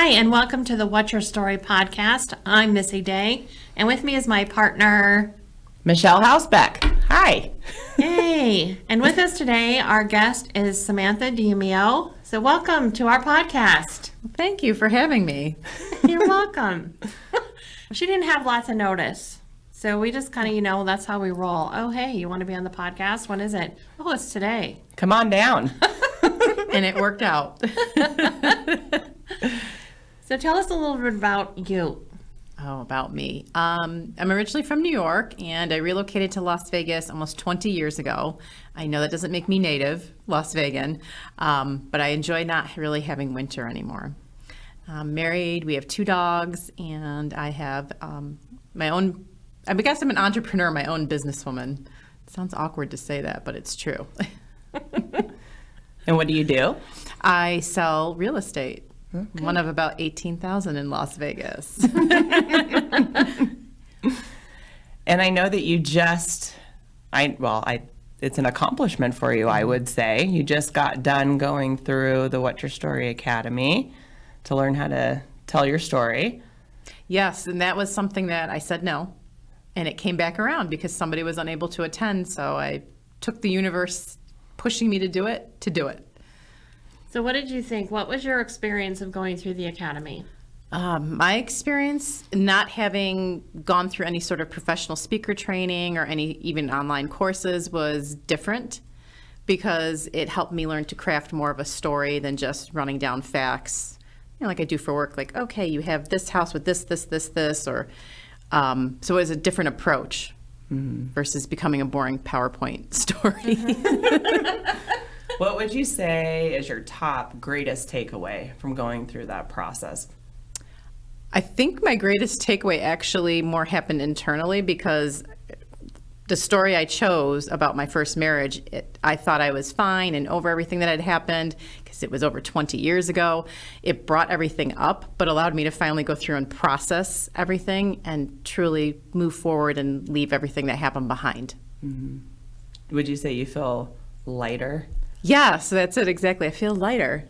Hi, and welcome to the What's Your Story podcast. I'm Missy Day, and with me is my partner, Michelle Housebeck. Hi. Hey, and with us today, our guest is Samantha DAmelio. So welcome to our podcast. Thank you for having me. You're welcome. She didn't have lots of notice. So we just kind of, that's how we roll. Oh, hey, you want to be on the podcast? When is it? Oh, it's today. Come on down. And it worked out. So tell us a little bit about you. Oh, about me. I'm originally from New York, and I relocated to Las Vegas almost 20 years ago. I know that doesn't make me native Las Vegan, but I enjoy not really having winter anymore. I'm married, we have 2 dogs, and I have my own, I guess I'm an entrepreneur, my own businesswoman. It sounds awkward to say that, but it's true. And what do you do? I sell real estate. Okay. One of about 18,000 in Las Vegas. And I know that you just, it's an accomplishment for you, I would say. You just got done going through the What's Your Story Academy to learn how to tell your story. Yes, and that was something that I said no, and it came back around because somebody was unable to attend, so I took the universe pushing me to do it. So what did you think? What was your experience of going through the academy? My experience, not having gone through any sort of professional speaker training or any even online courses, was different because it helped me learn to craft more of a story than just running down facts, like I do for work. Like, okay, you have this house with this, or so it was a different approach versus becoming a boring PowerPoint story. What would you say is your top greatest takeaway from going through that process? I think my greatest takeaway actually more happened internally because the story I chose about my first marriage, I thought I was fine and over everything that had happened because it was over 20 years ago. It brought everything up, but allowed me to finally go through and process everything and truly move forward and leave everything that happened behind. Mm-hmm. Would you say you feel lighter? Yeah, so that's it exactly. I feel lighter.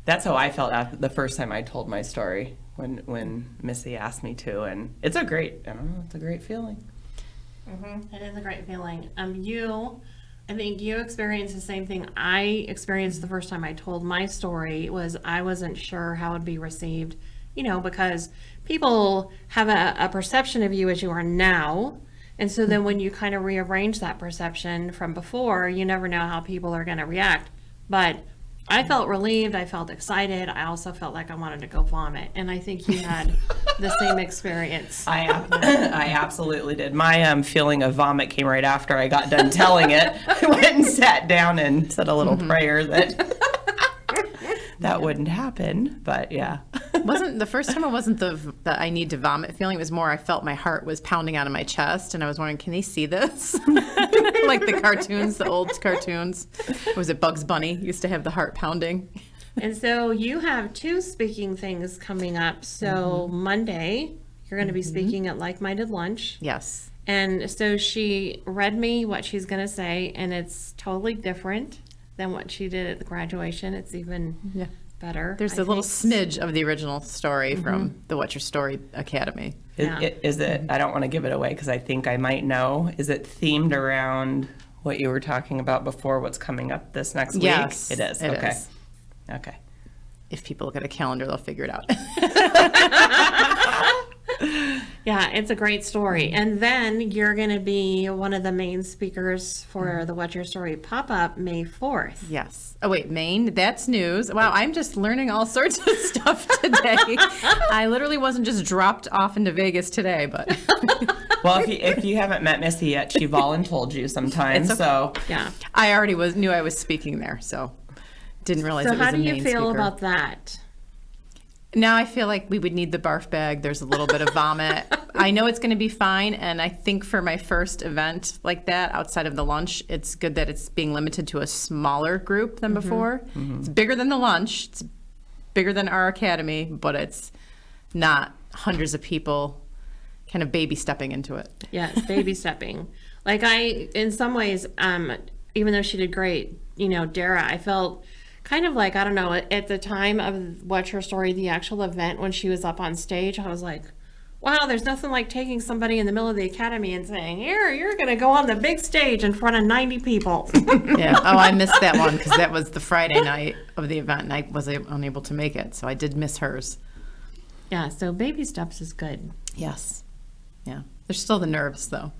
That's how I felt the first time I told my story when Missy asked me to, and it's a great feeling. Mm-hmm. It is a great feeling. I think you experienced the same thing I experienced the first time I told my story. Was I wasn't sure how it would be received, because people have a perception of you as you are now. And so then when you kind of rearrange that perception from before, you never know how people are going to react. But I felt relieved. I felt excited. I also felt like I wanted to go vomit. And I think you had the same experience. I absolutely did. My feeling of vomit came right after I got done telling it. I went and sat down and said a little prayer that wouldn't happen. But yeah. The first time it wasn't the I need to vomit feeling. It was more I felt my heart was pounding out of my chest, and I was wondering, can they see this? Like the cartoons, the old cartoons. Was it Bugs Bunny used to have the heart pounding? And so you have 2 speaking things coming up. So Monday, you're going to be speaking at Like Minded Lunch. Yes. And so she read me what she's going to say, and it's totally different than what she did at the graduation. It's even better. There's a little smidge of the original story from the What's Your Story Academy. Is it, I don't want to give it away because I think I might know, is it themed around what you were talking about before, what's coming up this next week? Yes, it is. It okay. is. Okay. If people look at a calendar, they'll figure it out. Yeah, it's a great story. And then you're going to be one of the main speakers for the What's Your Story pop-up May 4th. Yes. Oh, wait, Maine? That's news. Wow, I'm just learning all sorts of stuff today. I literally wasn't just dropped off into Vegas today, but... Well, if you haven't met Missy yet, she voluntold you sometime, so... Yeah. I already knew I was speaking there, so didn't realize it was a main speaker. So how do you feel about that? Now I feel like we would need the barf bag. There's a little bit of vomit. I know it's going to be fine, and I think for my first event like that, outside of the lunch, it's good that it's being limited to a smaller group than before. Mm-hmm. It's bigger than the lunch. It's bigger than our academy, but it's not hundreds of people kind of baby stepping into it. Yes, baby stepping. Like in some ways, even though she did great, Dara, I felt kind of like, I don't know, at the time of What's Your Story, the actual event when she was up on stage, I was like, wow, there's nothing like taking somebody in the middle of the academy and saying, here, you're going to go on the big stage in front of 90 people. Yeah. Oh, I missed that one because that was the Friday night of the event and I was unable to make it. So I did miss hers. Yeah, so baby steps is good. Yes. Yeah. There's still the nerves though.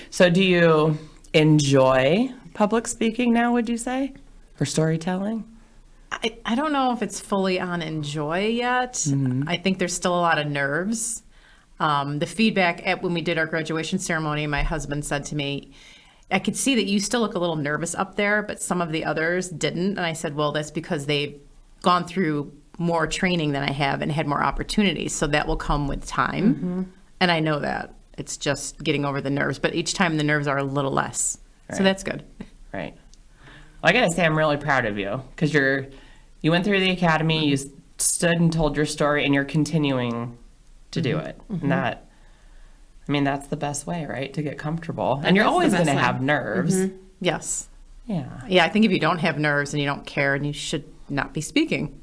So do you enjoy public speaking now, would you say? Or storytelling? I don't know if it's fully on enjoy yet. I think there's still a lot of nerves. The feedback when we did our graduation ceremony, my husband said to me, I could see that you still look a little nervous up there, but some of the others didn't. And I said, well, that's because they've gone through more training than I have and had more opportunities. So that will come with time. And I know that. It's just getting over the nerves. But each time the nerves are a little less. So that's good. Right. Well, I gotta say, I'm really proud of you because you went through the academy, you stood and told your story, and you're continuing to do it. And that's the best way, right? To get comfortable. And you're is the always best gonna way. have nerves. Yes. Yeah. Yeah, I think if you don't have nerves and you don't care, and you should not be speaking.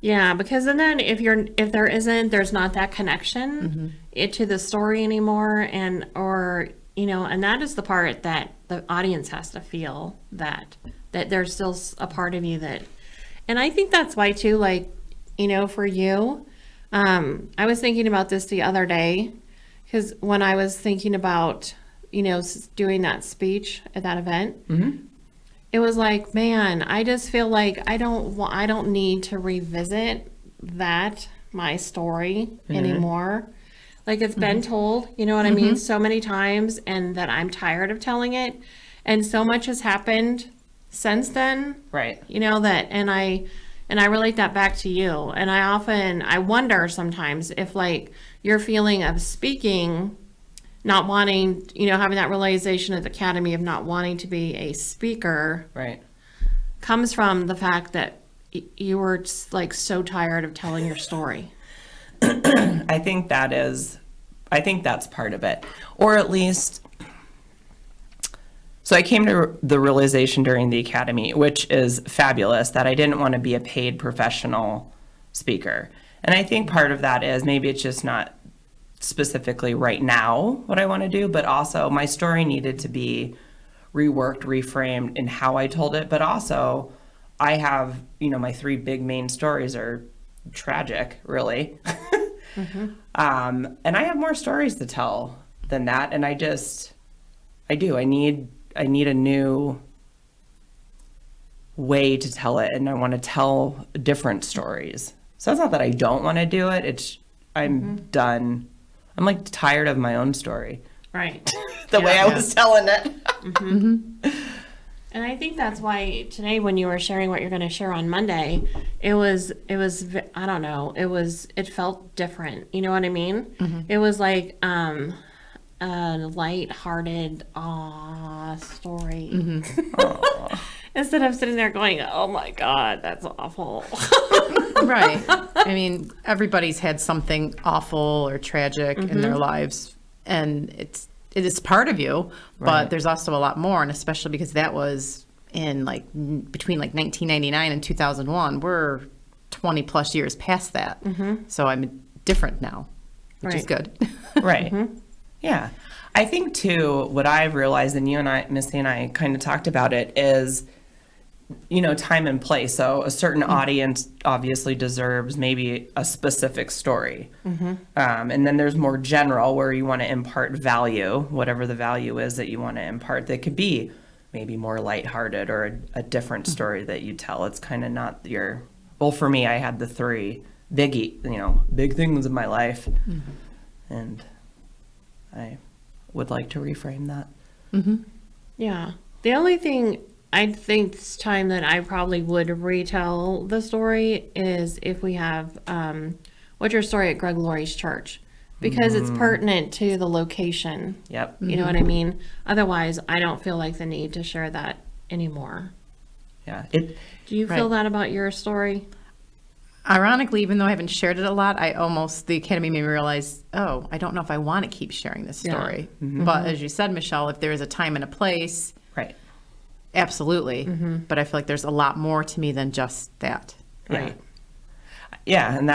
Yeah, because then there's not that connection to the story anymore, and that is the part that the audience has to feel that there's still a part of you that, and I think that's why too, like, for you, I was thinking about this the other day, because when I was thinking about, doing that speech at that event, it was like, man, I just feel like I don't need to revisit my story anymore. Like it's been told, you know what I mean, so many times, and that I'm tired of telling it. And so much has happened since then. Right. And I relate that back to you. And I wonder sometimes if like your feeling of speaking, not wanting, having that realization at the academy of not wanting to be a speaker, Right. comes from the fact that you were just, like, so tired of telling your story. I think that's part of it. Or at least, so I came to the realization during the academy, which is fabulous, that I didn't want to be a paid professional speaker. And I think part of that is maybe it's just not specifically right now what I want to do, but also my story needed to be reworked, reframed in how I told it. But also I have, my three big main stories are tragic, really. And I have more stories to tell than that. And I need a new way to tell it. And I want to tell different stories. So it's not that I don't want to do it. I'm done. I'm like tired of my own story. Right. The way I was telling it. And I think that's why today, when you were sharing what you're going to share on Monday, it I don't know, it felt different. You know what I mean? It was like a lighthearted story. Instead of sitting there going, oh my God, that's awful. Right. I mean, everybody's had something awful or tragic in their lives, and it is part of you, but Right. there's also a lot more, and especially because that was in between 1999 and 2001. We're 20 plus years past that. So I'm different now, which is Right. good. Right. Yeah. I think too, what I've realized, and you and I, Missy and I kind of talked about it, is, time and place. So a certain audience obviously deserves maybe a specific story. And then there's more general where you want to impart value, whatever the value is that you want to impart. That could be maybe more lighthearted or a different story that you tell. It's kind of not for me, I had the three big things in my life. And I would like to reframe that. Yeah. The only thing I think this time that I probably would retell the story is if we have What's Your Story at Greg Laurie's church, because it's pertinent to the location. Yep. You know what I mean? Otherwise, I don't feel like the need to share that anymore. Yeah. Do you feel Right. that about your story? Ironically, even though I haven't shared it a lot, the Academy made me realize, I don't know if I want to keep sharing this story. But as you said, Michelle, if there is a time and a place, Right. absolutely. But I feel like there's a lot more to me than just that. Right. Yeah, and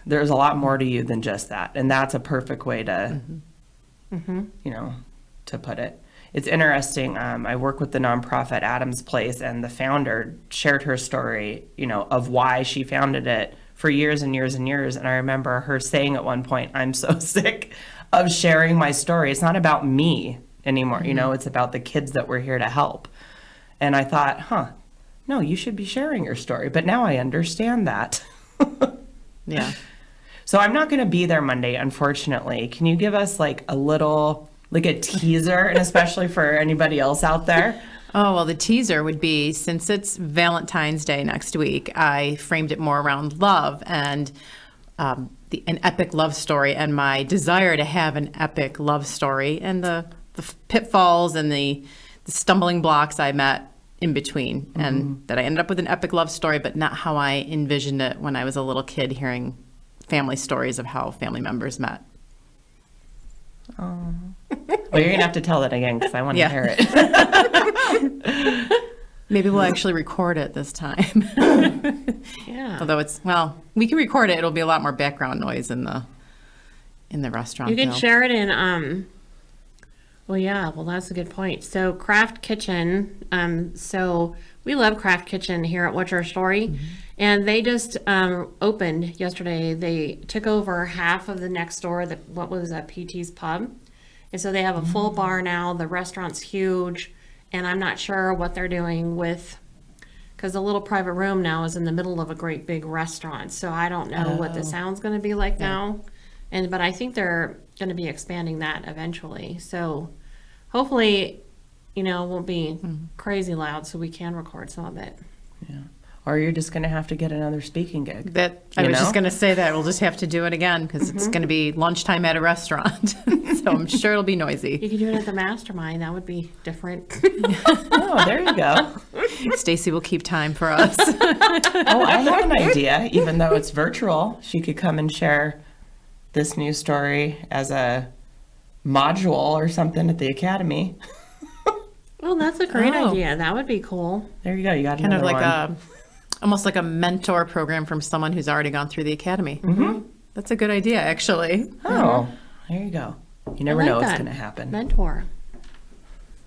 there's a lot more to you than just that. And that's a perfect way to, to put it. It's interesting. I work with the nonprofit Adam's Place, and the founder shared her story, of why she founded it for years and years and years. And I remember her saying at one point, I'm so sick of sharing my story. It's not about me anymore. It's about the kids that we're here to help. And I thought, no, you should be sharing your story. But now I understand that. Yeah. So I'm not going to be there Monday, unfortunately. Can you give us like a teaser, and especially for anybody else out there? Oh, well, the teaser would be, since it's Valentine's Day next week, I framed it more around love and an epic love story, and my desire to have an epic love story, and the pitfalls and the stumbling blocks I met in between, and that I ended up with an epic love story, but not how I envisioned it when I was a little kid, hearing family stories of how family members met. Oh. Well, you're going to have to tell that again, because I want to hear it. Maybe we'll actually record it this time. Yeah. Although we can record it. It'll be a lot more background noise in the restaurant. You can though. share it in, that's a good point. So Craft Kitchen, so we love Craft Kitchen here at What's Your Story? And they just opened yesterday. They took over half of the next door, what was that, PT's Pub. And so they have a full bar now. The restaurant's huge. And I'm not sure what they're doing because the little private room now is in the middle of a great big restaurant. So I don't know what the sound's going to be like now. But I think they're going to be expanding that eventually. So hopefully, it won't be crazy loud, so we can record some of it. Yeah. Or you're just going to have to get another speaking gig. I was just going to say that. We'll just have to do it again, because it's going to be lunchtime at a restaurant. So I'm sure it'll be noisy. You could do it at the Mastermind. That would be different. Oh, there you go. Stacy will keep time for us. Oh, I have an idea. Even though it's virtual, she could come and share this new story as a module or something at the academy. Well, that's a great idea. That would be cool. There you go. You got Kind of another like one. almost like a mentor program from someone who's already gone through the academy. That's a good idea, actually. Oh, there you go. You never I like know what's that. going to happen. Mentor.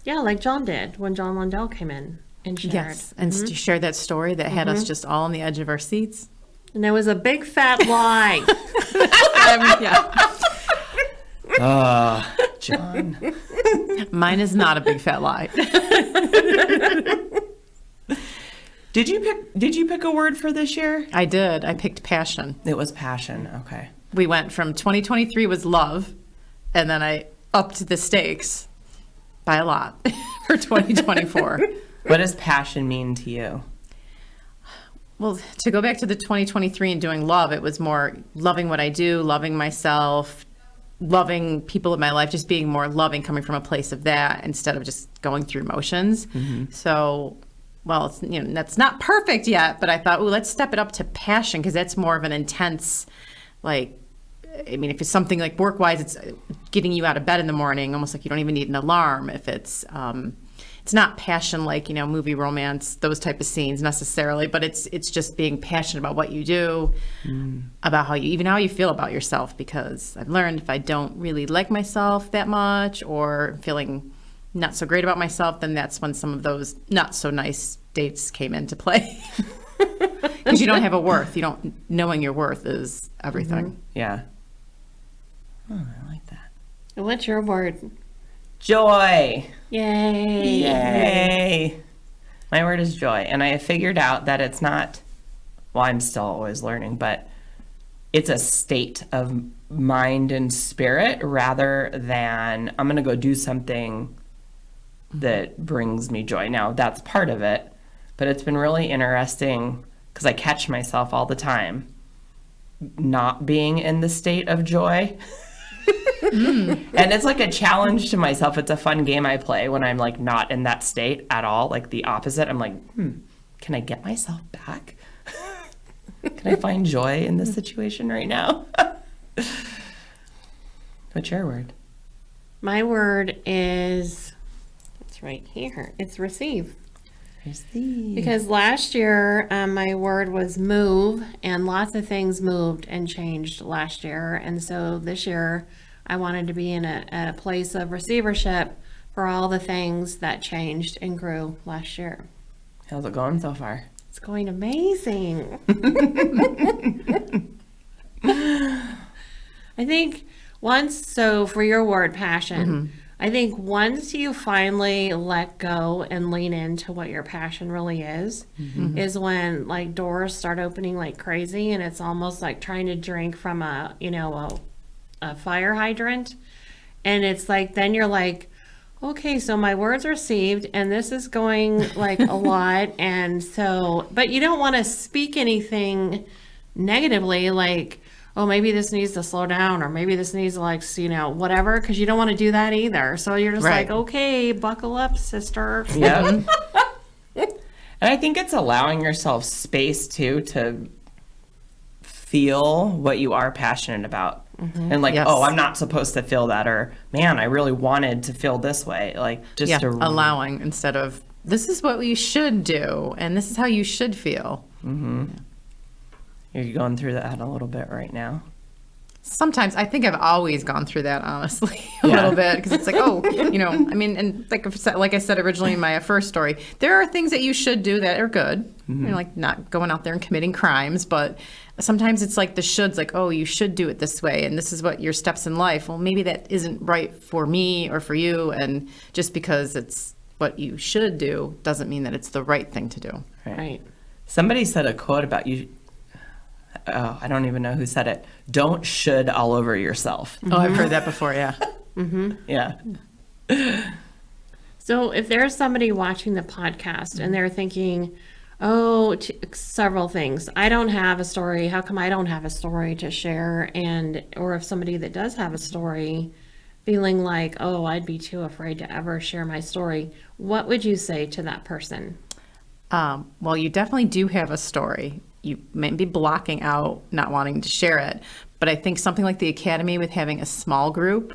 Yeah, like John did when John Lundell came in and shared. Yes, and shared that story that had us just all on the edge of our seats. And there was a big fat lie. John. Mine is not a big fat lie. Did you pick a word for this year? I did. I picked passion. It was passion. Okay. We went from 2023 was love, and then I upped the stakes by a lot for 2024. What does passion mean to you? Well, to go back to the 2023 and doing love, it was more loving what I do, loving myself, loving people in my life, just being more loving, coming from a place of that instead of just going through motions. So, well, it's, that's not perfect yet, but I thought, let's step it up to passion, because that's more of an intense, if it's something like work-wise, it's getting you out of bed in the morning, almost like you don't even need an alarm. If it's not passion like, movie romance, those type of scenes necessarily, but it's just being passionate about what you do, about how you feel about yourself, because I've learned if I don't really like myself that much or feeling not so great about myself, then that's when some of those not so nice dates came into play. Because you don't have a worth. Knowing your worth is everything. Yeah. Oh, I like that. What's your word? Joy. Yay. Yay. My word is joy. And I have figured out that it's not, I'm still always learning, but it's a state of mind and spirit rather than I'm going to go do something that brings me joy. Now, that's part of it, but it's been really interesting because I catch myself all the time not being in the state of joy. And it's like a challenge to myself. It's a fun game I play when I'm like not in that state at all, like the opposite. I'm like, can I get myself back? Can I find joy in this situation right now? What's your word? My word is, it's right here. It's receive. Receive. Because last year, my word was move, and lots of things moved and changed last year. And so this year, I wanted to be in a place of receivership for all the things that changed and grew last year. How's it going so far? It's going amazing. I think for your word, passion, I think once you finally let go and lean into what your passion really is when like doors start opening like crazy, and it's almost like trying to drink from a fire hydrant. And it's like, then you're like, okay, so my word's received and this is going like a lot. And so, but you don't want to speak anything negatively, like, oh, maybe this needs to slow down, or maybe this needs to, like, whatever, because you don't want to do that either. So you're just like, okay, buckle up, sister. Yeah. And I think it's allowing yourself space too to feel what you are passionate about. And like, oh, I'm not supposed to feel that, or man, I really wanted to feel this way. Like, just to allowing instead of this is what you should do and this is how you should feel. You're going through that a little bit right now. Sometimes I think I've always gone through that, honestly, a little bit, because it's like, oh, I mean, and like I said originally in my first story, there are things that you should do that are good, like not going out there and committing crimes, but sometimes it's like the shoulds, like, oh, you should do it this way, and this is what your steps in life. Well, maybe that isn't right for me or for you, and just because it's what you should do doesn't mean that it's the right thing to do. Right. Somebody said a quote about you. Oh, I don't even know who said it. Don't should all over yourself. Oh, I've heard that before, yeah. Yeah. So if there's somebody watching the podcast and they're thinking, several things. I don't have a story. How come I don't have a story to share? Or if somebody that does have a story feeling like, oh, I'd be too afraid to ever share my story, what would you say to that person? Well, you definitely do have a story. You may be blocking out not wanting to share it, but I think something like the Academy, with having a small group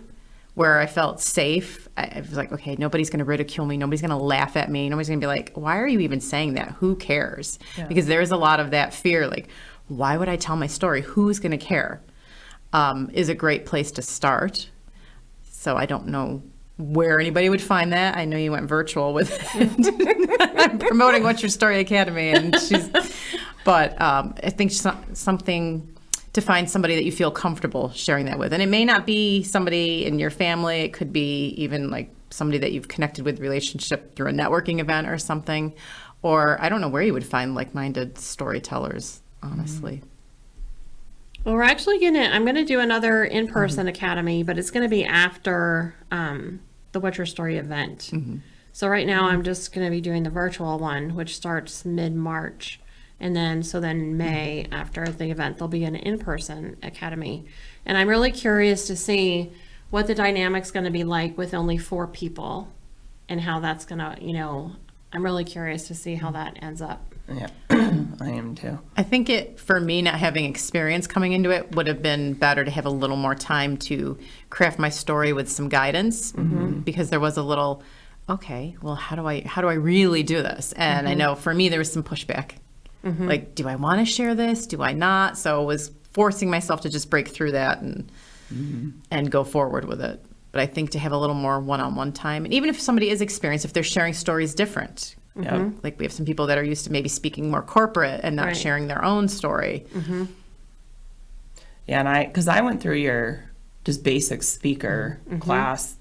where I felt safe, I was like, okay, nobody's going to ridicule me. Nobody's going to laugh at me. Nobody's going to be like, why are you even saying that? Who cares? Yeah. Because there is a lot of that fear, like, why would I tell my story? Who's going to care? Is a great place to start. So I don't know where anybody would find that. I know you went virtual with it. I'm promoting What's Your Story Academy, and but I think something to find somebody that you feel comfortable sharing that with. And it may not be somebody in your family. It could be even like somebody that you've connected with relationship through a networking event or something. Or I don't know where you would find like-minded storytellers, honestly. Well, we're actually I'm going to do another in-person academy, but it's going to be after the What's Your Story event. So right now I'm just going to be doing the virtual one, which starts mid-March. And then in May, after the event, there'll be an in-person academy. And I'm really curious to see what the dynamic's going to be like with only 4 people, and how that's going to, I'm really curious to see how that ends up. Yeah, I am too. I think for me, not having experience coming into it, would have been better to have a little more time to craft my story with some guidance, because there was a little, okay, well, how do I really do this? And I know for me, there was some pushback. Like, do I want to share this? Do I not? So I was forcing myself to just break through that and go forward with it. But I think to have a little more one-on-one time, and even if somebody is experienced, if they're sharing stories different, like we have some people that are used to maybe speaking more corporate and not sharing their own story. Yeah, and because I went through your just basic speaker class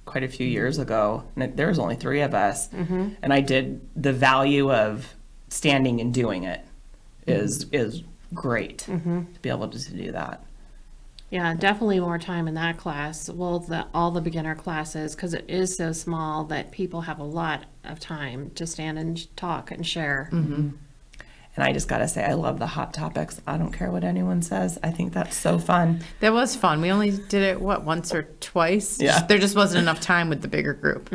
quite a few years ago, and there was only 3 of us, and I did the value of standing and doing it is great to be able to do that. Yeah, definitely more time in that class. Well, all the beginner classes, because it is so small that people have a lot of time to stand and talk and share. And I just got to say, I love the hot topics. I don't care what anyone says. I think that's so fun. That was fun. We only did it, once or twice? Yeah. There just wasn't enough time with the bigger group.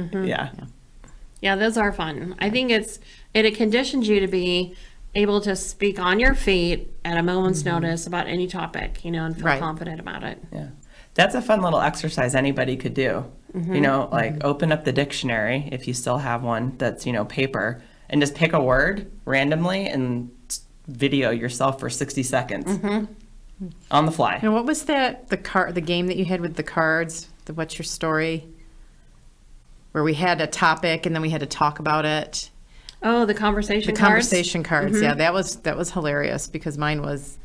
Yeah, those are fun. I think it conditions you to be able to speak on your feet at a moment's notice about any topic, and feel confident about it. Yeah. That's a fun little exercise anybody could do. Like open up the dictionary, if you still have one that's, paper, and just pick a word randomly and video yourself for 60 seconds on the fly. And what was that, the game that you had with the cards, the What's Your Story? Where we had a topic and then we had to talk about it. Oh, the conversation The cards? conversation cards, yeah, that was hilarious because mine was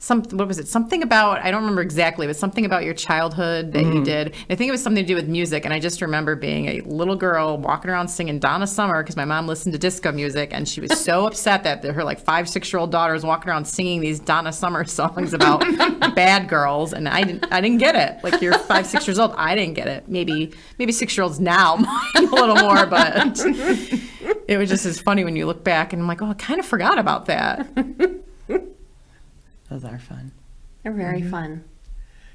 what was it? Something about, I don't remember exactly, but something about your childhood that you did. And I think it was something to do with music. And I just remember being a little girl walking around singing Donna Summer because my mom listened to disco music, and she was so upset that her like 5-6-year-old daughter was walking around singing these Donna Summer songs about bad girls, and I didn't get it. Like, you're 5-6 years old, I didn't get it. Maybe 6-year-olds now might a little more, but it was just as funny when you look back and I'm like, oh, I kind of forgot about that. Those are fun. They're very fun.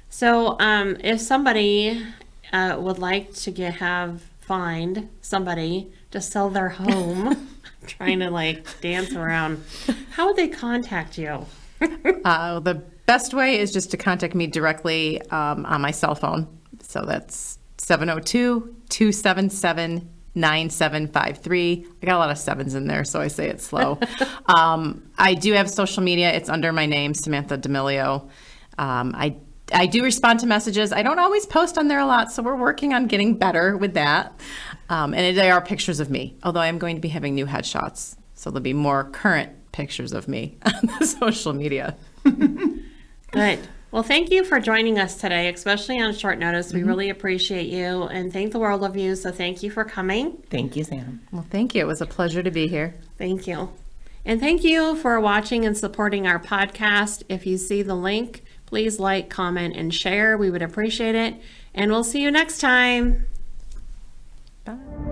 So, if somebody would like to find somebody to sell their home, trying to like dance around, how would they contact you? The best way is just to contact me directly on my cell phone. So that's 702-277-9753. I got a lot of sevens in there, so I say it slow. I do have social media. It's under my name, Samantha DAmelio. I do respond to messages. I don't always post on there a lot, so we're working on getting better with that. And they are pictures of me, although I am going to be having new headshots. So there'll be more current pictures of me on the social media. Good. Well, thank you for joining us today, especially on short notice. We really appreciate you and think the world of you. So thank you for coming. Thank you, Sam. Well, thank you. It was a pleasure to be here. Thank you. And thank you for watching and supporting our podcast. If you see the link, please like, comment, and share. We would appreciate it. And we'll see you next time. Bye.